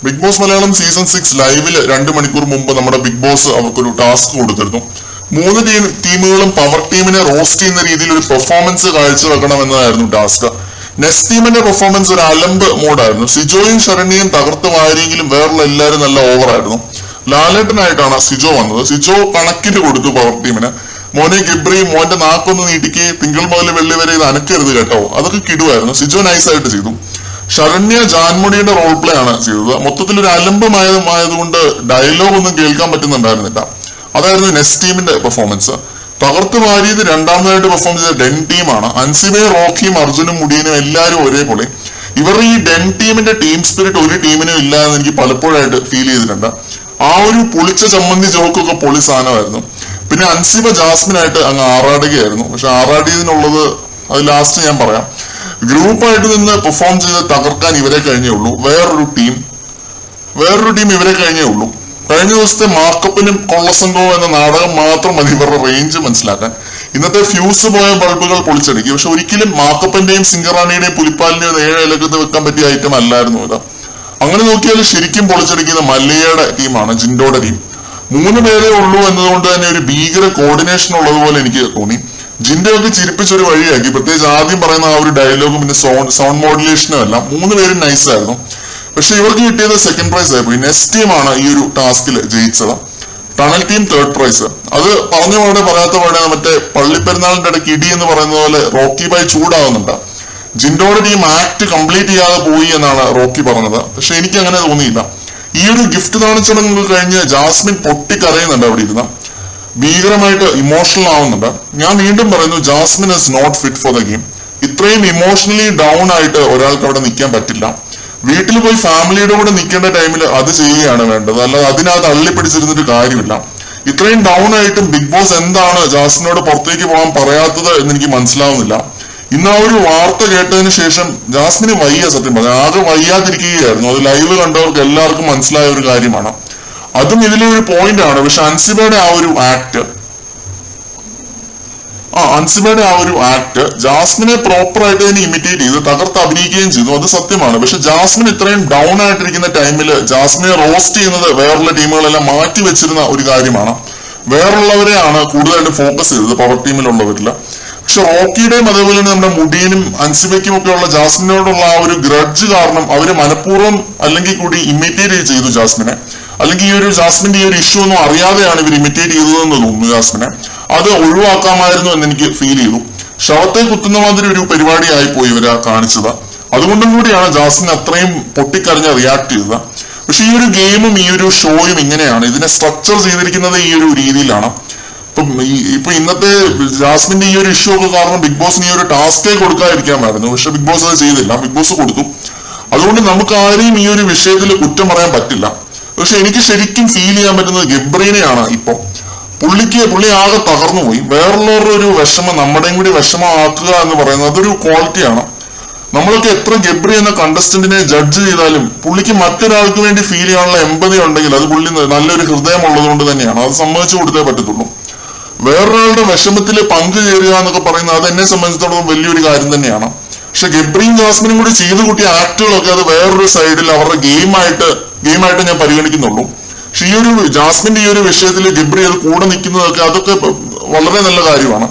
Big boss Malayalam season 6 ലൈവില് 2 മണിക്കൂർ മുമ്പ് നമ്മുടെ ബിഗ് ബോസ് അവർക്കൊരു ടാസ്ക് കൊടുത്തിരുന്നു. 3 ടീമുകളും പവർ ടീമിനെ റോസ്റ്റ് ചെയ്യുന്ന രീതിയിൽ ഒരു പെർഫോമൻസ് കാഴ്ചവെക്കണം എന്നതായിരുന്നു ടാസ്ക്. നെക്സ്റ്റ് ടീമിന്റെ പെർഫോമൻസ് ഒരു അലമ്പ് മോഡായിരുന്നു. സിജോയും ശരണ്യയും തകർത്ത് വാരിയെങ്കിലും വേറുള്ള എല്ലാവരും നല്ല ഓവറായിരുന്നു. ലാലേട്ടനായിട്ടാണ് സിജോ വന്നത്. സിജോ കണക്കിന് കൊടുത്തു പവർ ടീമിന്. മോനെ ഗബ്രി, മോന്റെ നാക്കൊന്ന് നീട്ടിക്ക്, തിങ്കൾ മുതൽ വെള്ളി വരെ ഇത് അനക്കരുത് കേട്ടോ, അതൊക്കെ കിടുവായിരുന്നു. സിജോ നൈസായിട്ട് ചെയ്തു. ശരണ്യ ജാൻമണിയുടെ റോൾ പ്ലേ ആണ് ചെയ്തത്. മൊത്തത്തിൽ ഒരു അലമ്പമായതുകൊണ്ട് ഡയലോഗ് ഒന്നും കേൾക്കാൻ പറ്റുന്നുണ്ടായിരുന്നില്ല. അതായിരുന്നു നെക്സ്റ്റ് ടീമിന്റെ പെർഫോമൻസ്. തകർത്ത് വാരിയത് രണ്ടാമതായിട്ട് പെർഫോം ചെയ്ത ഡെൻ ടീമാണ്. അൻസിബയും റോക്കിയും അർജുനും മുടിയനും എല്ലാവരും ഒരേപോലെ. ഇവർ ഈ ഡെൻ ടീമിന്റെ ടീം സ്പിരിറ്റ് ഒരു ടീമിനും ഇല്ല എന്ന് എനിക്ക് പലപ്പോഴായിട്ട് ഫീൽ ചെയ്തിട്ടുണ്ട്. ആ ഒരു പൊളിച്ച ചമ്മന്തി ജോക്കൊക്കെ പൊളി സാധനമായിരുന്നു. പിന്നെ അൻസിബ ജാസ്മിനായിട്ട് അങ്ങ് ആറാടുകയായിരുന്നു. പക്ഷെ ആറാടിയതിനുള്ളത് അത് ലാസ്റ്റ് ഞാൻ പറയാം. ഗ്രൂപ്പായിട്ട് നിന്ന് പെർഫോം ചെയ്ത് തകർക്കാൻ ഇവരെ കഴിഞ്ഞേ ഉള്ളൂ. വേറൊരു ടീം ഇവരെ കഴിഞ്ഞേ ഉള്ളൂ. കഴിഞ്ഞ ദിവസത്തെ മാർക്കപ്പിനും കൊള്ളസംഘവും എന്ന നാടകം മാത്രം മതി ഇവരുടെ റേഞ്ച് മനസ്സിലാക്കാൻ. ഇന്നത്തെ ഫ്യൂസ് പോയ ബൾബുകൾ പൊളിച്ചടുക്കി. പക്ഷെ ഒരിക്കലും മാർക്കപ്പിന്റെയും സിംഗറാണിയുടെയും പുലിപ്പാലിന്റെയും 7 ഇലക്കത്ത് വെക്കാൻ പറ്റിയ ഐറ്റം അല്ലായിരുന്നു ഇത്. അങ്ങനെ നോക്കിയാൽ ശരിക്കും പൊളിച്ചടിക്കുന്ന മല്ലയുടെ ടീമാണ്, ജിൻഡോയുടെ ടീം. 3 പേരേ ഉള്ളൂ എന്നതുകൊണ്ട് തന്നെ ഒരു ഭീകര കോർഡിനേഷൻ ഉള്ളതുപോലെ എനിക്ക് തോന്നി. ജിൻഡൊക്കെ ചിരിപ്പിച്ചൊരു വഴിയാക്കി. പ്രത്യേകിച്ച് ആദ്യം പറയുന്ന ആ ഒരു ഡയലോഗും പിന്നെ സൗണ്ട് മോഡുലേഷനും എല്ലാം 3 പേരും നൈസായിരുന്നു. പക്ഷെ ഇവർക്ക് കിട്ടിയത് സെക്കൻഡ് പ്രൈസ് ആയിപ്പോയി. നെക്സ്റ്റ് ടീമാണ് ഈ ഒരു ടാസ്കിൽ ജയിച്ചത്. Tunnel team 3rd prize. അത് പറഞ്ഞ പാടെ പറയാത്ത പാടെ മറ്റേ പള്ളിപ്പെരുന്നാളിന്റെ ഇടയ്ക്ക് ഇടി എന്ന് പറയുന്ന പോലെ റോക്കി ബായ് ചൂടാവുന്നുണ്ട്. ജിൻഡോയുടെ ടീം ആക്ട് കംപ്ലീറ്റ് ചെയ്യാതെ പോയി എന്നാണ് റോക്കി പറഞ്ഞത്. പക്ഷെ എനിക്ക് അങ്ങനെ തോന്നിയില്ല. ഈ ഒരു ഗിഫ്റ്റ് ദാന ചടങ്ങുകൾ കഴിഞ്ഞ് ജാസ്മിൻ പൊട്ടിക്കരയുന്നുണ്ട് അവിടെ ഇരുന്ന്. ഭീകരമായിട്ട് ഇമോഷണൽ ആവുന്നുണ്ട്. ഞാൻ വീണ്ടും പറയുന്നു, Jasmine is not fit for the game. ഇത്രയും ഇമോഷണലി ഡൗൺ ആയിട്ട് ഒരാൾക്ക് അവിടെ നിൽക്കാൻ പറ്റില്ല. വീട്ടിൽ പോയി ഫാമിലിയുടെ കൂടെ നിൽക്കേണ്ട ടൈമിൽ അത് ചെയ്യുകയാണ് വേണ്ടത്. അല്ലാതെ അതിനകത്ത് അള്ളിപ്പിടിച്ചിരുന്നിട്ട് കാര്യമില്ല. ഇത്രയും ഡൗൺ ആയിട്ടും ബിഗ് ബോസ് എന്താണ് ജാസ്മിനോട് പുറത്തേക്ക് പോകാൻ പറയാത്തത് എന്ന് എനിക്ക് മനസ്സിലാവുന്നില്ല. ഇന്ന് ആ ഒരു വാർത്ത കേട്ടതിന് ശേഷം ജാസ്മിന് വയ്യ, സത്യം പറഞ്ഞാൽ ആകെ വയ്യാതിരിക്കുകയായിരുന്നു. അത് ലൈവ് കണ്ടവർക്ക് എല്ലാവർക്കും മനസ്സിലായ ഒരു കാര്യമാണ്. അതും ഇതിലെ ഒരു പോയിന്റ് ആണ്. പക്ഷെ അൻസിബയുടെ ആ ഒരു ആക്ട് ജാസ്മിനെ പ്രോപ്പർ ആയിട്ട് തന്നെ ഇമിറ്റേറ്റ് ചെയ്ത് തകർത്ത് അഭിനയിക്കുകയും ചെയ്തു. അത് സത്യമാണ്. പക്ഷെ ജാസ്മിൻ ഇത്രയും ഡൗൺ ആയിട്ടിരിക്കുന്ന ടൈമിൽ ജാസ്മിനെ റോസ്റ്റ് ചെയ്യുന്നത് വേറുള്ള ടീമുകളെല്ലാം മാറ്റി വെച്ചിരുന്ന ഒരു കാര്യമാണ്. വേറുള്ളവരെയാണ് കൂടുതലായിട്ട് ഫോക്കസ് ചെയ്തത് പവർ ടീമിലുള്ളവരില്ല. പക്ഷെ റോക്കിയുടെയും അതേപോലെ തന്നെ നമ്മുടെ മുടിയനും അൻസിബയ്ക്കും ഒക്കെ ഉള്ള ജാസ്മിനോടുള്ള ആ ഒരു ഗ്രഡ്ജ് കാരണം അവര് മനഃപൂർവ്വം അല്ലെങ്കിൽ കൂടി ഇമിറ്റേറ്റ് ചെയ്തു ജാസ്മിനെ. അല്ലെങ്കിൽ ഈ ഒരു ജാസ്മിന്റെ ഈ ഒരു ഇഷ്യൂ ഒന്നും അറിയാതെയാണ് ഇവർ ഇമിറ്റേറ്റ് ചെയ്തതെന്ന് തോന്നുന്നു ജാസ്മിനെ. അത് ഒഴിവാക്കാമായിരുന്നു എന്ന് എനിക്ക് ഫീൽ ചെയ്തു. ശവത്തെ കുത്തുന്ന മാതിരി ഒരു പരിപാടി ആയിപ്പോയി ഇവര് കാണിച്ചത്. അതുകൊണ്ടും കൂടിയാണ് ജാസ്മിൻ അത്രയും പൊട്ടിക്കരഞ്ഞ് റിയാക്ട് ചെയ്തത്. പക്ഷെ ഈ ഒരു ഗെയിമും ഈ ഒരു ഷോയും ഇങ്ങനെയാണ്. ഇതിനെ സ്ട്രക്ചർ ചെയ്തിരിക്കുന്നത് ഈ ഒരു രീതിയിലാണ്. ഇപ്പൊ ഇന്നത്തെ ജാസ്മിന്റെ ഈ ഒരു ഇഷ്യൂ ഒക്കെ കാരണം ബിഗ് ബോസിന് ഈ ഒരു ടാസ്കേ കൊടുക്കാതിരിക്കാമായിരുന്നു. പക്ഷെ ബിഗ് ബോസ് അത് ചെയ്തില്ല. ബിഗ് ബോസ് കൊടുത്തു. അതുകൊണ്ട് നമുക്ക് ആരെയും ഈ ഒരു വിഷയത്തിൽ കുറ്റം പറയാൻ പറ്റില്ല. പക്ഷെ എനിക്ക് ശരിക്കും ഫീൽ ചെയ്യാൻ പറ്റുന്നത് ഗബ്രീനെയാണ്. പുള്ളി ആകെ തകർന്നു പോയി. വേറുള്ളവരുടെ ഒരു വിഷമം നമ്മുടെയും കൂടി വിഷമമാക്കുക എന്ന് പറയുന്നത് അതൊരു ക്വാളിറ്റിയാണ്. നമ്മളൊക്കെ എത്ര ഗബ്രി എന്ന കണ്ടസ്റ്റന്റിനെ ജഡ്ജ് ചെയ്താലും പുള്ളിക്ക് മറ്റൊരാൾക്ക് വേണ്ടി ഫീൽ ചെയ്യാനുള്ള എമ്പതി ഉണ്ടെങ്കിൽ അത് പുള്ളി നല്ലൊരു ഹൃദയം ഉള്ളത് കൊണ്ട് തന്നെയാണ്. അത് സമ്മതിച്ചു കൊടുത്തേ പറ്റത്തുള്ളൂ. വേറൊരാളുടെ വിഷമത്തിൽ പങ്കുചേരുക എന്നൊക്കെ പറയുന്നത് അത് എന്നെ സംബന്ധിച്ചിടത്തോളം വലിയൊരു കാര്യം തന്നെയാണ്. പക്ഷെ ഗബ്രിയും ജാസ്മിനും കൂടി ചെയ്തു കൂട്ടിയ ആക്ടുകളൊക്കെ അത് വേറൊരു സൈഡിൽ അവരുടെ ഗെയിമായിട്ട് ഞാൻ പരിഗണിക്കുന്നുള്ളൂ. പക്ഷെ ഈ ഒരു ജാസ്മിന്റെ ഈ ഒരു വിഷയത്തിൽ ഗബ്രി അത് കൂടെ നിൽക്കുന്നതൊക്കെ അതൊക്കെ വളരെ നല്ല കാര്യമാണ്.